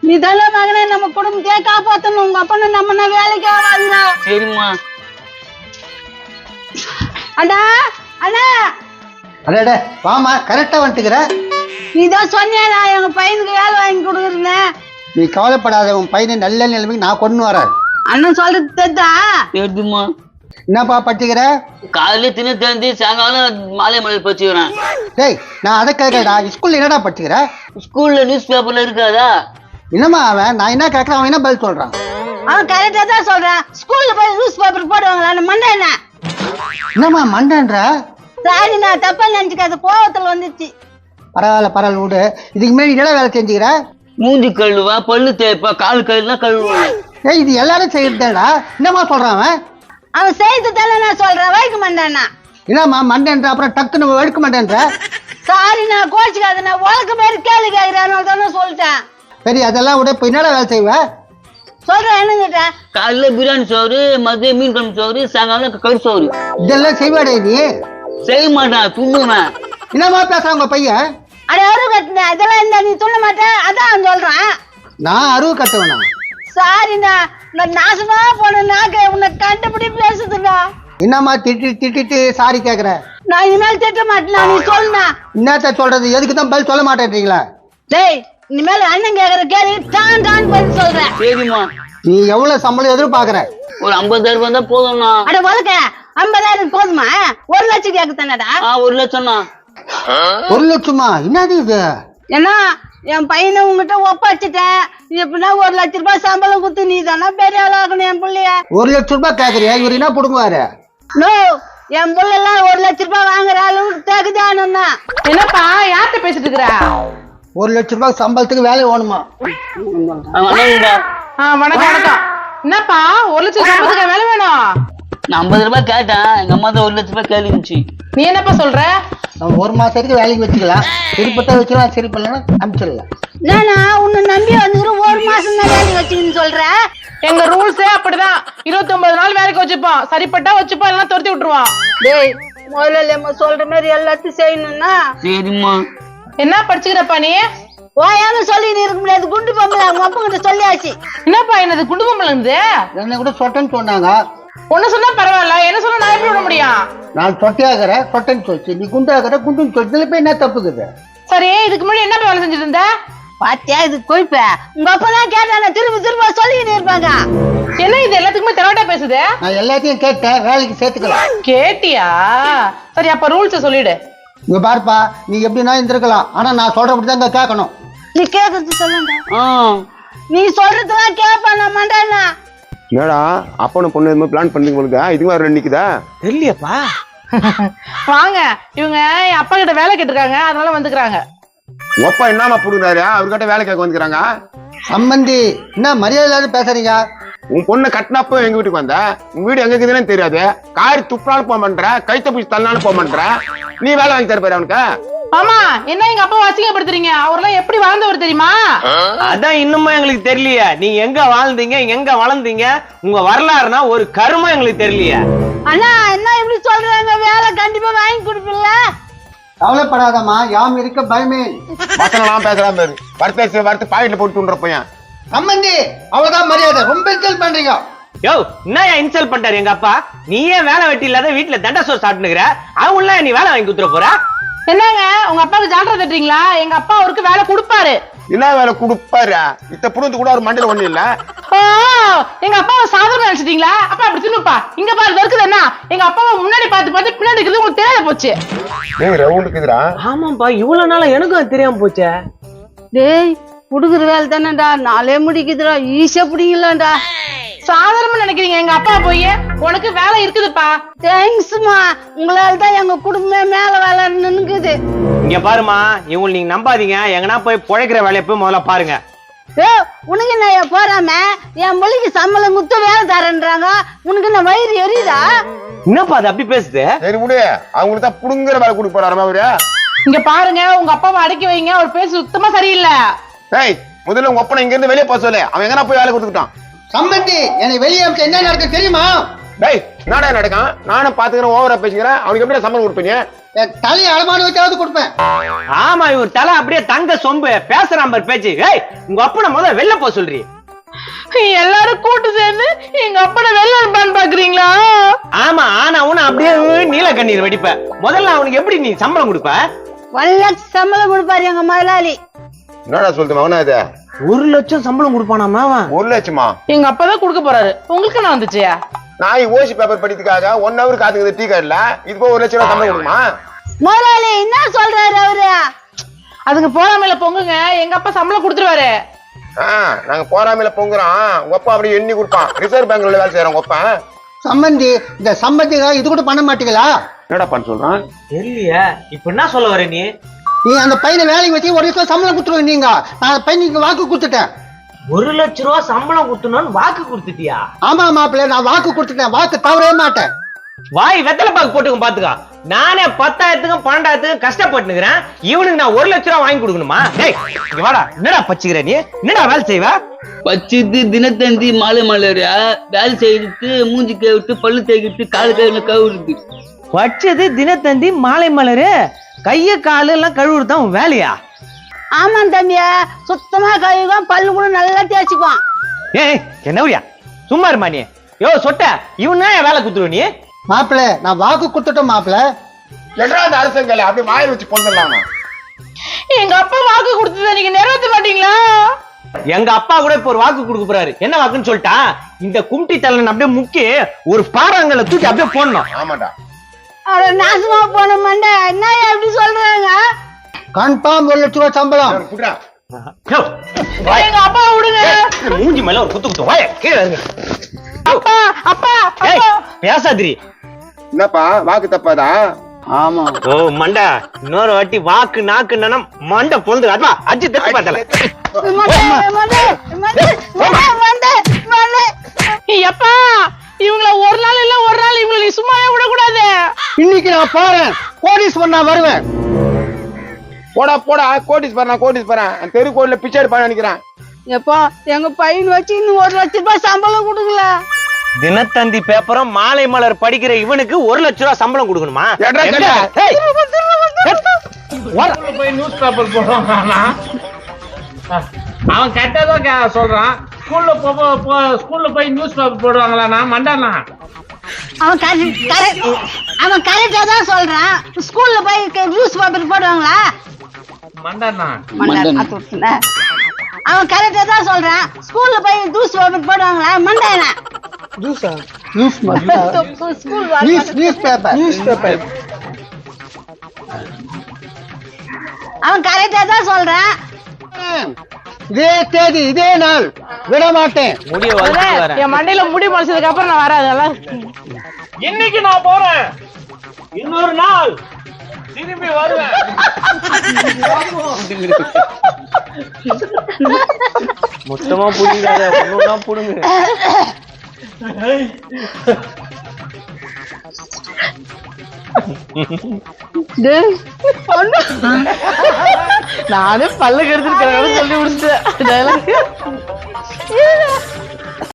நீ தானே மகனே நம்ம குடும்பத்தையே காப்பாத்தணும். உங்க அப்பா நம்ம வேலைக்கு ஆகாதுடா. சரிம்மா. அண்ணா அண்ணா அடடே வாமா, கரெக்டா வந்துட்டுக்கிற. நீதான் சொன்னியா எங்க பையனுக்கு வேலை வாங்கி கொடுக்குறேன்னு. நீ கவலைப்படாத, உன் பையனை நல்ல நிலைமைக்கு நான் கொண்டு வரேன். அண்ணன் சொல்றது தெரிதா? தெரியுமா? என்னப்பா படிச்சுக்கிற? காலையில தின்னு தெரிஞ்சு சாயங்காலம் மாலை மலையில் படிச்சுக்கிறேன். டேய் நான் அதை கேட்கறா, ஸ்கூல்ல என்னடா படிச்சுக்கிற? ஸ்கூல்ல நியூஸ் பேப்பர்ல இருக்காதா? என்னம்மா அவன், நான் என்ன கேட்கறேன் அவன் என்ன பதில் சொல்றான்? அவன் கரெக்டா தான் சொல்றான். ஸ்கூல்ல போய் நியூஸ் பேப்பர் போடுவாங்களா மண்டை என்ன? என்னம்மா மண்டன்ற? சாரி நான் தப்பா நினைச்சுக்காத, கோவத்துல வந்துச்சு. பரவாயில்ல பரவாயில்ல விடு. இதுக்கு முன்னாடி என்ன வேலை செஞ்சுக்கிற? மூஞ்சி கழுவா, பல்லு தேய்ப்பா, கால் கழுவுலாம் கழுவுவேன். ஏய் இது எல்லாரும் செய்யறதேடா. என்னம்மா சொல்றான் அவன்? அவன் செய்து தானே நான் சொல்றேன், வைக்க மாட்டேன்னா. என்னம்மா மண்டன்ற அப்புறம் டக்குன்னு எடுக்க மாட்டேன்ற? சாரி நான் கோச்சுக்காத, நான் உலக பேரு கேள்வி கேட்கிறேன் தானே சொல்லிட்டேன். சரி அதெல்லாம் விட, இப்போ என்னடா வேலை செய்வ? சொல்றேன் என்னங்கிட்ட. காலையில பிரியாணி சோறு, மதியம் மீன் குழம்பு சோறு, சாயங்காலம் கறி சோறு. இதெல்லாம் செய்வாடே நீ? செய்ய மாட்டான், துண்ணுவேன். என்னம்மா பேசுறான் உங்க பையன்? அட அருவு கட்டினேன், இதெல்லாம் இந்த நீ சொல்ல மாட்டேன், அதான் சொல்றேன். நான் அருவு கட்டுவேனா? சாரிண்ணா, நான் நாசமா போன நாக்க உன்னை கண்டுபிடி பேசுதுண்ணா. என்னம்மா திட்டிட்டு சாரி கேக்குற? நான் இனிமேல் திட்ட மாட்டேனா, நீ சொல்லுண்ணா. என்னத்த சொல்றது? எதுக்கு தான் பதில் சொல்ல மாட்டேன்றீங்களா? டேய் இனிமேல் அண்ணன் கேக்குற கேள்வி டான் டான் பதில் சொல்றேன். சரிம்மா. நீ எவ்வளவு சம்பளம் எதிர்பார்க்கற? ஒரு 50,000 வந்தா போதும்ண்ணா. அட வளர்க்க 50,000 போதுமா? 1 லட்சம் கேட்க தானடா? 1 லட்சம்ண்ணா. 1 லட்சமா? என்னது இது? ஏன்னா என் பையனை உங்ககிட்ட ஒப்படைச்சிட்டேன். எப்படின்னா 1 லட்சம் ரூபாய் சம்பளம் குத்து நீ தானே பெரிய ஆளாகணும் என் பிள்ளைய. 1 லட்சம் ரூபாய் கேக்குறியா? இவர் என்ன புடுங்குவாரு? நோ, என் பிள்ளை எல்லாம் 1 லட்சம் ரூபாய் வாங்குற அளவுக்கு தகுதியானா. என்னப்பா யார்கிட்ட பேசிட்டு இருக்கிற? 1 லட்சம் ரூபாய் சம்பளத்துக்கு வேலை வேணுமா? வணக்கம் வணக்கம். என்னப்பா 1 லட்சம் சம்பளத்துக்கு வேலை வேணும்? நான் 50 ரூபாய் கேட்டேன், எங்க அம்மா தான் 1 லட்சம் ரூபாய் கேள்விச்சு. நீ என்னப்பா சொல்ற? நம்ம 1 மாசம் வரைக்கும் வேலைக்கு வச்சுக்கலாம், சரிப்பட்டா வச்சுக்கலாம், சரி பண்ணலாம் அனுப்பிச்சிடலாம். நானா உன்னை நம்பி வந்துக்கிறேன், 1 மாசம் தான் வேலைக்கு வச்சுக்கின்னு சொல்ற? எங்க ரூல்ஸே அப்படிதான். 29 நாள் வேலைக்கு வச்சுப்போம், சரிப்பட்டா வச்சுப்போம், இல்லைன்னா துரத்தி விட்டுருவான். டேய் முதல்ல சொல்ற மாதிரி எல்லாத்தையும் செய்யணும்னா. சரிம்மா. என்ன படிச்சுக்கிறப்பா நீ? ஓயாம சொல்லி நீ இருக்க முடியாது, குண்டு பொம்பளை அவங்க அப்பா கிட்ட சொல்லியாச்சு. என்னப்பா என்னது குடும்பம்ல இருந்து? என்ன கூட சொட்டன்னு சொன்னாங்க. ஒண்ணு சொன்னா பரவாயில்ல, என்ன சொன்னா நான் எப்படி விட முடியும்? நான் சொட்டையாகிற சொட்டன்னு சொல்லிச்சு, நீ குண்டாகிற குண்டுன்னு சொல்லிட்டு போய் என்ன தப்புக்குது? சரி இதுக்கு முன்னாடி என்ன வேலை செஞ்சுட்டு இருந்த? பாத்தியா இது கொய்ப்ப, உங்க அப்பா தான் கேட்டாங்க, திரும்ப சொல்லிக்கிட்டு இருப்பாங்க. என்ன இது எல்லாத்துக்குமே தெரவாட்டா பேசுது? நான் எல்லாத்தையும் கேட்டேன், வேலைக்கு சேர்த்துக்கலாம். கேட்டியா? சரி அப்ப ரூல்ஸ் சொல்லிடு. இங்க பாருப்பா, நீ எப்படின்னா இருந்திருக்கலாம், ஆனா நான் சொல்றபடி தான் கேட்கணும். நீ கேக்குறது சொல்லுங்க. நீ சொல்றதெல்லாம் கேப்பா நான் மாட்டேன்னா. என்னடா அப்பனும் பொண்ணு எதுவுமே பிளான் பண்ணீங்க உங்களுக்கு? இதுக்கு வேற நிக்குதா? தெரியலையாப்பா. வாங்க, இவங்க என் அப்பா கிட்ட வேலை கேட்டிருக்காங்க, அதனால வந்துக்கிறாங்க. ஒப்பா என்னமா புடுங்குறாரு? அவர்கிட்ட வேலை கேட்க வந்துக்கிறாங்க. சம்பந்தி என்ன மரியாதை இல்லாத பேசுறீங்க? உன் பொண்ணு கட்டினப்போ எங்க வீட்டுக்கு வந்த, உன் வீடு எங்க இருக்குதுன்னு தெரியாது. காரி துப்புறாலும் போக மாட்டேற, கைத்த பிடிச்சி தள்ளாலும் போக மாட்டேற. நீ வேலை வாங்கி தர பாரு அவனுக்கு. ஆமா, என்ன எங்க அப்பா அசிங்கப்படுத்துறீங்க? அவரெல்லாம் எப்படி வாழ்ந்தவர் தெரியுமா? அதான் இன்னுமா எங்களுக்கு தெரியலையா? நீங்க எங்க வாழ்ந்தீங்க, எங்க வளர்ந்தீங்க, உங்க வரலாறுனா ஒரு கருமம் எங்களுக்கு தெரியலையா? அண்ணா என்ன இப்படி சொல்றாங்க? வேலை கண்டிப்பா வாங்கி கொடுப்பீங்களா? கவலைப்படாதம்மா, யாம் இருக்க பயமே. வசனம்லாம் பேசுறான் பாரு, வறுத்து பாக்கெட்ல போட்டு துண்ற பையன். சம்பந்தி அவ்வளவுதான் மரியாதை, ரொம்ப இன்சல்ட் பண்றீங்க. யோ என்ன இன்சல்ட் பண்ணிட்டாரு எங்க அப்பா? நீ ஏன் வேலை வெட்டி இல்லாத வீட்டுல தண்டா சோறு சாப்பிட்டுக்கிற? அவங்க நீ வேலை வாங்கி குடுத்துற போற? என்னங்க உங்க அப்பாவுக்கு ஜால்ரா தட்டுறீங்களா? எங்க அப்பா அவருக்கு வேலை கொடுப்பாரு. என்ன வேலை கொடுப்பாரு? இத்த புடுந்து கூட ஒரு மண்டையில ஒண்ணு இல்ல. எங்க அப்பாவை சாதாரண நினைச்சிட்டீங்களா? அப்பா அப்படி தின்னுப்பா. இங்க பாரு இருக்குது என்ன, எங்க அப்பாவை முன்னாடி பார்த்து பின்னாடி இருக்குது உங்களுக்கு தெரியாத போச்சு. ரவுண்டுக்குதுரா. ஆமாப்பா, இவ்வளவு நாளா எனக்கும் அது தெரியாம போச்சே. டேய் குடுக்குற வேலை தானேடா, நாளே முடிக்குதுடா, ஈஸியா பிடிங்கலாம்டா. சாதாரணமா நினைக்கிறீங்க எங்க அப்பா போய்? உனக்கு வேலை இருக்குதுப்பா. தேங்க்ஸ்மா, உங்களால தான் எங்க குடும்பமே மேல வேலை நின்னுக்குது. இங்க பாருமா, இவங்க நீங்க நம்பாதீங்க, எங்கன்னா போய் பொழைக்கிற வேலையை போய் முதல்ல பாருங்க. உனக்கு நான் போறாம என் மொழிக்கு சம்பளம் குத்து வேலை தரேன்றாங்க, உனக்கு நான் வயிறு எரியுதா? என்னப்பா அது அப்படி பேசுது? சரி விடு, அவங்களுக்கு தான் புடுங்குற வேலை கொடுக்க போறாரு அவரு. இங்க பாருங்க, உங்க அப்பாவை அடக்கி வைங்க, அவர் பேச சுத்தமா சரியில்லை. ஏய் முதல்ல உங்க ஒப்பனை இங்க இருந்து வெளியே போக சொல்லு, அவன் எங்கன்னா போய் வேலை கொடுத்துட்டான். சம்பந்தி என்னை வெளியே அனுப்பிச்சு என்ன நடக்க தெரியுமா? டேய் என்னடா நடக்கும்? நானும் பாத்துக்கிறேன், ஓவரா பேசிக்கிறேன். அவனுக்கு எப்படி சம்பளம் கொடுப்பீங்க? என் தலையை அடமான வச்சாவது கொடுப்பேன். ஆமா, இவர் தலை அப்படியே தங்க சொம்பு பேசுறான் பாரு பேச்சு. ஏய், உங்க அப்பனை முதல்ல வெளில போ சொல்றீ. எல்லாரும் கூட்டு சேர்ந்து எங்க அப்பனை வெளில அனுப்பான்னு பாக்குறீங்களா? ஆமா, ஆனா உன அப்படியே நீல கண்ணீர் வெடிப்ப. முதல்ல அவனுக்கு எப்படி நீ சம்பளம் கொடுப்ப? 1 லட்சம் சம்பளம் கொடுப்பாரு எங்க முதலாளி. என்னடா சொல்லுது மகனா இது? 1 லட்சம் சம்பளம் கொடுப்பானாமா அவன்? 1 லட்சமா? எங்க அப்பா தான் கொடுக்க போறாரு. உங்களுக்கு என்ன வந்துச்சியா? நான் ஓசி பேப்பர் படிக்கிறதுக்காக 1 ஹவர் காத்துக்குது டீ கார்டுல. இதுக்கு 1 லட்சம் ரூபாய் சம்பளம் கொடுக்குமா? முதலாளி என்ன சொல்றாரு அவரு? அதுக்கு போறாமையில பொங்குங்க, எங்க அப்பா சம்பளம் கொடுத்துருவாரு. நாங்க போறாமையில பொங்குறோம். உங்க அப்பா அப்படியே எண்ணி கொடுப்பான். ரிசர்வ் பேங்க்ல வேலை செய்யறோம் உங்க அப்பா. சம்பந்தி, இந்த சம்பந்திக்காக இது கூட பண்ண மாட்டீங்களா? என்னடா பண்ண சொல்றான்? தெரியலையா? இப்ப என்ன சொல்ல வர நீ? நீ அந்த பையனை வேலைக்கு வச்சு 1 லட்சம் சம்பளம் கொடுத்துருவேன். நீங்க நான் பையனுக்கு வாக்கு கொடுத்துட்டேன். 1 லட்சம் ரூபாய் சம்பளம் கொடுத்தணும்னு வாக்கு கொடுத்துட்டியா? ஆமா மாப்பிள்ள, நான் வாக்கு கொடுத்துட்டேன். வாக்கு தவறவே மாட்டேன். வாய் வெத்தலை பாக்கு போட்டுக்க பாத்துக்கா. நானே 10,000க்கும் 12,000க்கும் கஷ்டப்பட்டுக்கிறேன். இவனுக்கு நான் 1 லட்சம் ரூபாய் வாங்கி கொடுக்கணுமா? டேய், இங்க வாடா. என்னடா பச்சிக்கிற நீ? என்னடா வேலை செய்வ? பச்சிட்டு தினத்தந்தி மாலை மலரா வேலை செய்துட்டு மூஞ்சி கவிட்டு பல்லு தேய்க்கிட்டு காலு கையில கவுடுது. வச்சது தினத்தந்தி மாலை மலரு. கைய காலு எல்லாம் கழுவுறதுதான் உன் வேலையா? ஆமா தம்பியா, சுத்தமா கழுவிக்கும், பல்லு கூட நல்லா தேய்ச்சிக்குவான். ஏய், என்ன ஊரியா? சும்மா இருமா நீ. யோ சொட்ட, இவன் தான் வேலை குத்துருவ நீ. மாப்பிள்ள, நான் வாக்கு கொடுத்துட்டேன் மாப்பிள்ள. என்னடா அந்த அரசங்கல அப்படியே வாயில வச்சு பொங்கலாம். எங்க அப்பா வாக்கு கொடுத்ததை நீங்க நிறைவேற்ற மாட்டீங்களா? எங்க அப்பா கூட இப்ப ஒரு வாக்கு கொடுக்க போறாரு. என்ன வாக்குன்னு சொல்லிட்டா, இந்த கும்டி தலைவன் அப்படியே முக்கி ஒரு பாறாங்கல்ல தூக்கி அப்படியே போடணும். ஆமாடா. அட நாசமா போன மண்டை, என்ன எப்படி சொல்றாங்க? கன்ஃபார்ம் 1 லட்சம் ரூபாய் சம்பளம். குடுறா. யோ, எங்க அப்பா விடுங்க. மூஞ்சி மேல ஒரு குத்து குத்து. வாய கீழே இருங்க. அப்பா அப்பா ஏய், அப்பா. பேசாதிரி. என்னப்பா வாக்கு தப்பாதா? ஆமா. ஓ மண்டா, இன்னொரு வாட்டி வாக்கு நாக்கு நனம் மண்டை பொழுது அதுவா அஜி தட்டு பார்த்தல. எப்பா, இவங்கள ஒரு நாள் இல்ல ஒரு நாள் இவங்களை நீ சும்மாவே விடக்கூடாது. இன்னைக்கு நான் போறேன், கோடீஸ்வரன் நான் வருவேன். போடா போடா, கோட்டீஸ்வரன் நான் கோட்டீஸ்வரன். அந்த தெரு கோயில பிச்சை எடுப்பான்னு நினைக்கிறேன். எப்பா, எங்க பையன் வச்சு இன்னும் 1 லட்சம் ரூபாய் சம்பளம் கொடுக்கல. தினத்தந்தி பேப்பரும் மாலை மலர் படிக்கிற இவனுக்கு 1 லட்சம் ரூபாய் சம்பளம் கொடுக்கணுமா? எட்ரா எங்க? கண்ணா. ஏய், போய் நியூஸ் பேப்பர் போடுறான். அவன் கெட்டதான் சொல்றான். ஸ்கூல்ல போய் நியூஸ் பேப்பர் போடுவாங்களா? நான் மண்டானா? அவன் கரெக்டா தான் சொல்றான். ஸ்கூல்ல போய் நியூஸ் பேப்பர் போடுவாங்களா? மண்டானா? அவன் கரெக்டா தான் சொல்றான். ஸ்கூல்ல போய் நியூஸ் பேப்பர் போடுவாங்களா? மண்டானா? Newspaper. அவன் கரெக்டா தான் சொல்றான். இதே தேதி இதே நாள் விட மாட்டேன். முடிய வளர்த்து வரேன். என் மண்டையில முடி முளைச்சதுக்கு அப்புறம் நான் வராது. அதெல்லாம் இன்னைக்கு நான் போறேன், இன்னொரு நாள் திரும்பி வருவேன். மொத்தமா புடிங்காத, ஒண்ணுனா புடுங்க. நானே பல்ல கெடுத்துருக்கேன் சொல்லி முடிச்சிட்டேன்.